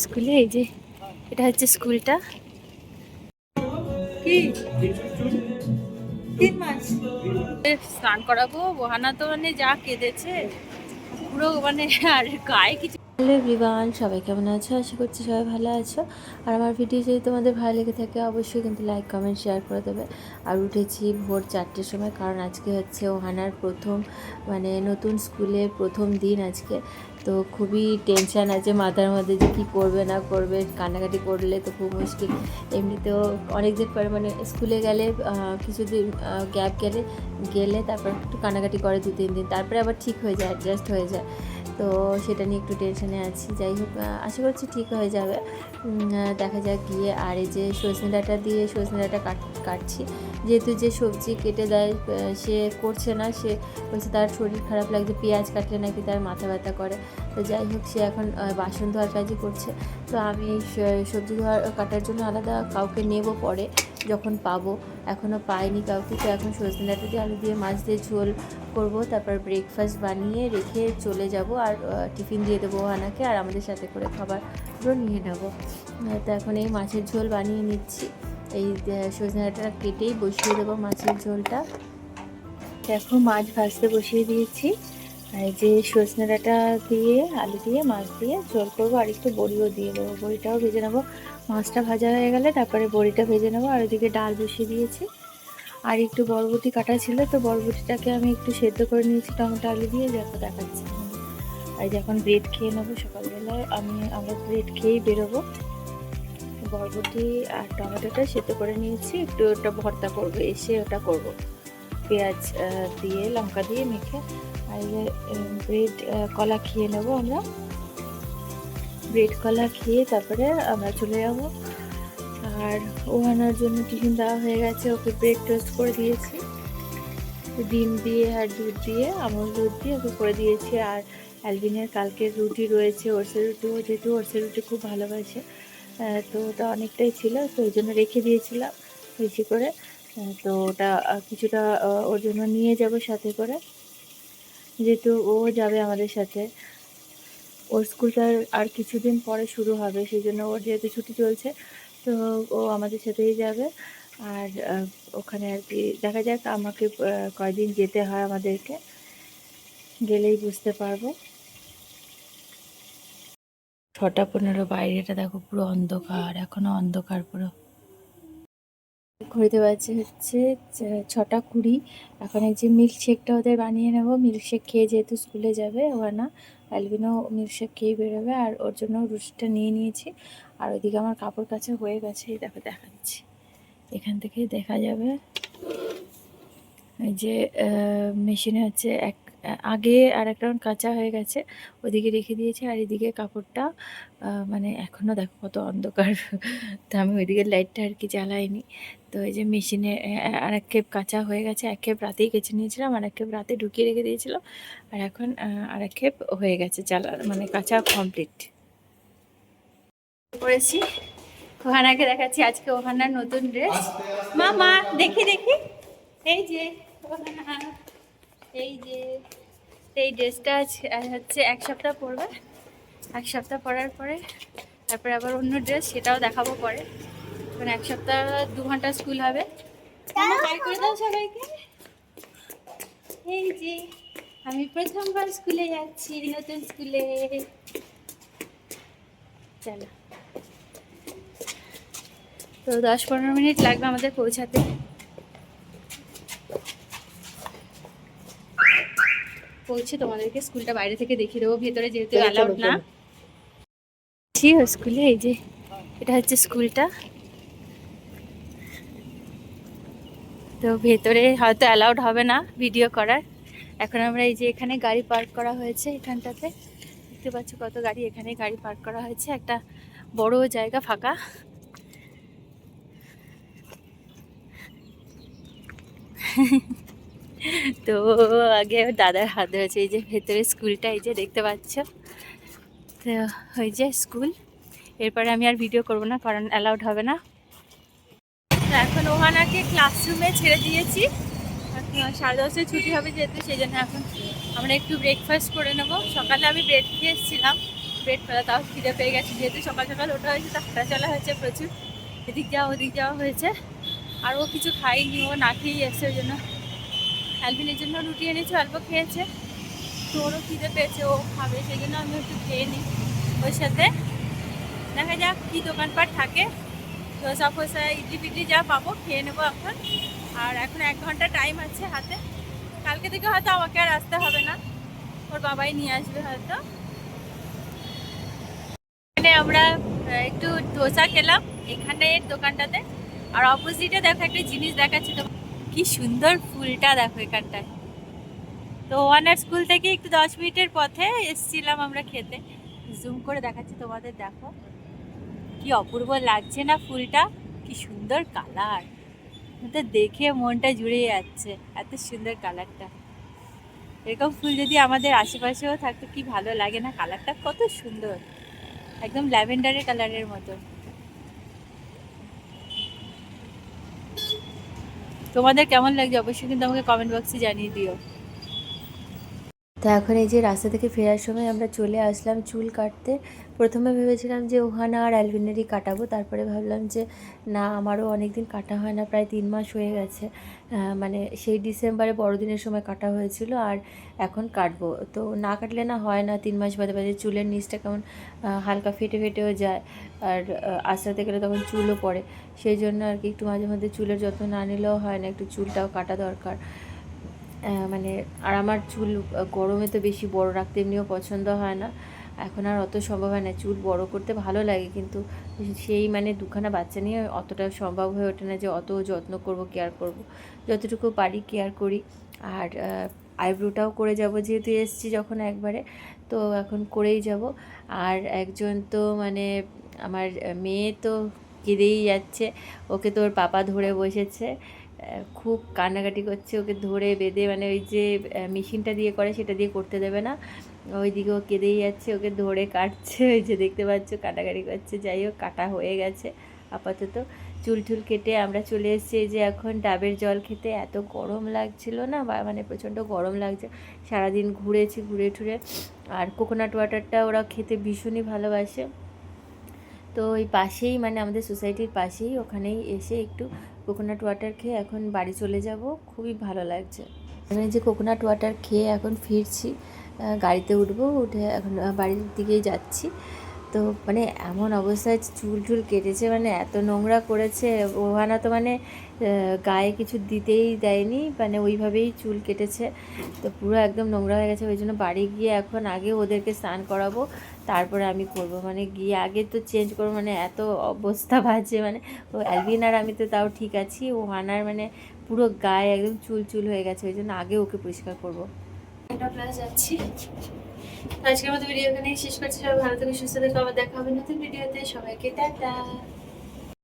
স্কুলে এই যে এটা হচ্ছে স্কুলটা। কি 3 মাস স্নান করাবো, ওহানা তো মানে যা কেঁদেছে পুরো মানে আর গায়ে কিছু। হ্যালো এভরিওয়ান, সবাই কেমন আছো? আশা করছি সবাই ভালো আছো। আর আমার ভিডিও যদি তোমাদের ভালো লেগে থাকে অবশ্যই কিন্তু লাইক কমেন্ট শেয়ার করে দেবে। আর উঠেছি ভোর 4টের সময়, কারণ আজকে হচ্ছে ওহানার প্রথম মানে নতুন স্কুলের প্রথম দিন আজকে। তো খুবই টেনশান আছে মাথার মধ্যে যে কী করবে না করবে, কান্নাকাটি করলে তো খুব মুশকিল। এমনিতেও অনেক দিন পরে মানে স্কুলে গেলে কিছুদিন গ্যাপ গেলে তারপর একটু কান্নাকাটি করে 2-3 দিন, তারপরে আবার ঠিক হয়ে যায়, অ্যাডজাস্ট হয়ে যায়। তো সেটা নিয়ে একটু টেনশনে আছি। যাই হোক, আশা করছি ঠিক হয়ে যাবে। দেখা যাক গিয়ে। আর এই যে সজনে ডাঁটা দিয়ে সজনে ডাঁটা কাটছি, যেহেতু যে সবজি কেটে দেয় সে করছে না, সে বলছে তার শরীর খারাপ লাগছে, পেঁয়াজ কাটলে নাকি তার মাথা ব্যথা করে। তো যাই হোক, সে এখন বাসন ধোয়ার কাজই করছে। তো আমি সবজি কাটার জন্য আলাদা কাউকে নেব পরে যখন পাবো, এখনও পাইনি কাউকে। তো এখন সজনে ডাঁটা দিয়ে আলু দিয়ে মাছ দিয়ে ঝোল করব, তারপর ব্রেকফাস্ট বানিয়ে রেখে চলে যাব। আর টিফিন দিয়ে দেবো ওহানাকে, আর আমাদের সাথে করে খাবারও নিয়ে নেবো। তো এখন এই মাছের ঝোল বানিয়ে নিচ্ছি। এই সজনে ডাঁটা কেটেই বসিয়ে দেবো মাছের ঝোলটা। দেখো মাছ ভাজতে বসিয়ে দিয়েছি। আর এই যে সজনে ডাঁটা দিয়ে আলু দিয়ে মাছ দিয়ে ঝোল করবো, আর একটু বড়িও দিয়ে দেবো, বড়িটাও ভেজে নেবো। মাছটা ভাজা হয়ে গেলে তারপরে বড়িটা ভেজে নেবো। আর ওদিকে ডাল বসিয়ে দিয়েছি। আর একটু বরবটি কাটা ছিল, তো বরবটিটাকে আমি একটু সেদ্ধ করে নিয়েছি টমেটো আলু দিয়ে, দেখো দেখাচ্ছি। আর যখন ব্রেড খেয়ে নেবো সকালবেলায়, আমরা ব্রেড খেয়েই বেরোবো। বরবটি আর টমেটোটা সেদ্ধ করে নিয়েছি, একটু ওটা ভর্তা করবো, এসে ওটা করব পেঁয়াজ দিয়ে লঙ্কা দিয়ে মেখে। আর ব্রেড কলা খেয়ে নেবো আমরা। ব্রেড কলা খেয়ে তারপরে আমরা চলে যাবো। আর ওহানার জন্য টিফিন দেওয়া হয়ে গেছে, ওকে ব্রেড টোস্ট করে দিয়েছি ডিম দিয়ে আর দুধ দিয়ে, আমল দুধ দিয়ে ওকে করে দিয়েছি। আর অ্যালভিনের কালকের রুটি রয়েছে, ওটসের রুটিও, যেহেতু ওটসের রুটি খুব ভালোবাসে, তো ওটা অনেকটাই ছিল, তো ওই জন্য রেখে দিয়েছিলাম বেশি করে। তো ওটা কিছুটা ওর জন্য নিয়ে যাব সাথে করে, যেহেতু ও যাবে আমাদের সাথে। ওর স্কুলটা আর কিছুদিন পরে শুরু হবে, সেই জন্য ওর যেহেতু ছুটি চলছে, তো ও আমাদের সাথেই যাবে। আর ওখানে আর কি দেখা যাক, আমাকে কয়দিন যেতে হয় আমাদেরকে, গেলেই বুঝতে পারবো। 6টা 15, বাইরেটা দেখো পুরো অন্ধকার, এখনো অন্ধকার পুরো। ঘুরতে পারছি হচ্ছে 6টা 20। এখন এই যে মিল্কশেকটা ওদের বানিয়ে নেবো। মিল্কশেক খেয়ে যেহেতু স্কুলে যাবে ওহানা, অ্যালবিনও মিল্কশেক খেয়ে বেরোবে, আর ওর জন্য রুটিটা নিয়ে নিয়েছি। আর ওইদিকে আমার কাপড় কাচা হয়ে গেছে, এই দেখো দেখাচ্ছি, এখান থেকেই দেখা যাবে। এই যে মেশিনে হচ্ছে আগে আর একটা কাঁচা হয়ে গেছে, ওদিকে রেখে দিয়েছি। আর এদিকে কাপড়টা মানে এখনও দেখো কত অন্ধকার, তো আমি ওইদিকে লাইটটা আর কি জ্বালাইনি। তো এই যে মেশিনে আর এক খেপ কাঁচা হয়ে গেছে, এক খেপ রাতেই কেচে নিয়েছিলাম, আর এক খেপ রাতে ঢুকিয়ে রেখে দিয়েছিলাম। আর এখন আর এক খেপ হয়ে গেছে মানে কাঁচা কমপ্লিট করেছি। ওহানাকে দেখাচ্ছি আজকে ওহানার নতুন ড্রেস। মা দেখি দেখি, এই যে ওহানা, এই যে এই ড্রেসটা হচ্ছে 1 সপ্তাহ পরবে। 1 সপ্তাহ পরার পরে তারপরে আবার অন্য ড্রেস, সেটাও দেখাবো পরে। এখন 1 সপ্তাহ 2 ঘন্টা স্কুল হবে। হাই করে দাও সবাইকে। এই যে আমি প্রথমবার স্কুলে যাচ্ছি, নতুন স্কুলে। চলো, তো 10-15 মিনিট লাগবে আমাদের পৌঁছাতে। পৌঁছে তোমাদেরকে স্কুলটা বাইরে থেকে দেখিয়ে দেবো, ভেতরে যেহেতু অ্যালাউড না। স্কুলে এই যে এটা হচ্ছে স্কুলটা, তো ভেতরে হয়তো অ্যালাউড হবে না ভিডিও করার। এখন আমরা এই যে এখানে গাড়ি পার্ক করা হয়েছে, এখানটাতে দেখতে পাচ্ছ কত গাড়ি, এখানে গাড়ি পার্ক করা হয়েছে, একটা বড় জায়গা ফাঁকা। তো আগে দাদার হাত ধরেছে, এই যে ভেতরে স্কুলটা, এই যে দেখতে পাচ্ছ। তো ওই যে স্কুল, এরপরে আমি আর ভিডিও করব না কারণ অ্যালাউড হবে না। তো এখন ওহানাকে ক্লাসরুমে ছেড়ে দিয়েছি, 10:30 ছুটি হবে যেহেতু, সেই জন্য এখন আমরা একটু ব্রেকফাস্ট করে নেব। সকালে আমি ব্রেড খেয়ে এসেছিলাম, পেট ফেলা, তাও খিদে পেয়ে গেছে, যেহেতু সকাল সকাল ওঠা হয়েছে, তা হাঁটা চলা হয়েছে প্রচুর, এদিক যাওয়া ওদিক যাওয়া হয়েছে। আর ও কিছু খাইনি, ও না খেয়েই এসছে, ওই জন্য অ্যালভিনের জন্য রুটি এনেছে, অল্প খেয়েছে। তো ওরও খিদে পেয়েছে, ও খাবে, সেই জন্য আমি একটু খেয়ে নিই। ওর সাথে দেখা যাক কী দোকানপাট থাকে, ধোসা ফোসা ইডলি ফিডলি যা পাবো খেয়ে নেবো এখন। আর এখন 1 ঘন্টা টাইম আছে হাতে, কালকে থেকে হয়তো আমাকে আর আসতে হবে না, ওর বাবাই নিয়ে আসবে হয়তো। এখানে আমরা একটু ধোসা খেলাম এখানে দোকানটাতে। আর অপোজিটে দেখো একটা জিনিস দেখাচ্ছি তো, কি সুন্দর ফুলটা দেখো এখানটায়। তো ওয়ানার স্কুল থেকে একটু 10 মিনিটের পথে এসেছিলাম আমরা খেতে। জুম করে দেখাচ্ছি তোমাদের, দেখো কি অপূর্ব লাগছে না ফুলটা, কি সুন্দর কালার, তো দেখে মনটা জুড়ে যাচ্ছে, এত সুন্দর কালারটা। এরকম ফুল যদি আমাদের আশেপাশেও থাকতো কি ভালো লাগে না, কালারটা কত সুন্দর, একদম ল্যাভেন্ডারের কালারের মতো। তোমাদের কেমন লাগছে অবশ্যই কিন্তু আমাকে কমেন্ট বক্সে জানিয়ে দিও। তো এখন এই যে রাস্তা থেকে ফেরার সময় আমরা চলে আসলাম চুল কাটতে। প্রথমে ভেবেছিলাম যে ওহানা আর অ্যালভিনেরই কাটাবো, তারপরে ভাবলাম যে না, আমারও অনেক দিন কাটা হয় না, প্রায় 3 মাস হয়ে গেছে। মানে সেই ডিসেম্বরে বড়দিনের সময় কাটা হয়েছিল, আর এখন কাটবো। তো না কাটলে না হয় না, 3 মাস বাদে বাদে চুলের নিচটা কেমন হালকা ফেটে ফেটেও যায়, আর আস্তে গেলে তখন চুলও পড়ে। সেই জন্য আর কি একটু মাঝে মধ্যে চুলের যত্ন না নিলেও হয় না, একটু চুলটাও কাটা দরকার। মানে আর আমার চুল গরমে তো বেশি বড় রাখতে এমনিও পছন্দ হয় না, এখন আর অত সম্ভব হয় না। চুল বড় করতে ভালো লাগে, কিন্তু সেই মানে 2খানা বাচ্চা নিয়ে অতটা সম্ভব হয়ে ওঠে না যে অত যত্ন করব, কেয়ার করব। যতটুকু পারি কেয়ার করি। আর আইব্রোটাও করে যাব, যেহেতু এসছি যখন একবারে, তো এখন করেই যাব। আর একজন তো মানে আমার মেয়ে তো কেঁদেই যাচ্ছে, ওকে তো ওর পাপা ধরে বসেছে, খুব কান্নাকাটি করছে, ওকে ধরে বেঁধে, মানে ওই যে মেশিনটা দিয়ে করে সেটা দিয়ে করতে দেবে না, ওইদিকে ও কেঁদেই যাচ্ছে, ওকে ধরে কাটছে, ওই যে দেখতে পাচ্ছ কাটাকাটি করছে। যাই হোক, কাটা হয়ে গেছে আপাতত। চুল টুল কেটে আমরা চলে এসেছি এই যে এখন ডাবের জল খেতে। এত গরম লাগছিল না, মানে প্রচণ্ড গরম লাগছে, সারাদিন ঘুরেছি ঘুরে টুরে। আর কোকোনাট ওয়াটারটা ওরা খেতে ভীষণই ভালোবাসে, তো ওই পাশেই মানে আমাদের সোসাইটির পাশেই, ওখানেই এসে একটু কোকোনাট ওয়াটার খেয়ে এখন বাড়ি চলে যাব। খুবই ভালো লাগছে। আমি যে কোকোনাট ওয়াটার খেয়ে এখন ফিরছি, গাড়িতে উঠবো, উঠে এখন বাড়ির দিকেই যাচ্ছি। তো মানে এমন অবস্থায় চুল টুল কেটেছে, মানে এত নোংরা করেছে ওহানা, তো মানে গায়ে কিছু দিতেই দেয়নি, মানে ওইভাবেই চুল কেটেছে, তো পুরো একদম নোংরা হয়ে গেছে। ওই জন্য বাড়ি গিয়ে এখন আগে ওদেরকে স্নান করাবো, তারপরে আমি করব, মানে গিয়ে আগে তো চেঞ্জ করবো, মানে এত অবস্থা বাজে। মানে ও অ্যালভিন আর আমি তো তাও ঠিক আছি, ওহানার মানে পুরো গায়ে একদম চুল চুল হয়ে গেছে, ওই জন্য আগে ওকে পরিষ্কার করবো। একটা ক্লাস যাচ্ছি। আজকের মতো ভিডিও এখানেই শেষ করছি। সবাই ভালো থেকে সুস্থ থেকে আবার দেখা হবে নতুন ভিডিওতে। সবাইকে টাটা।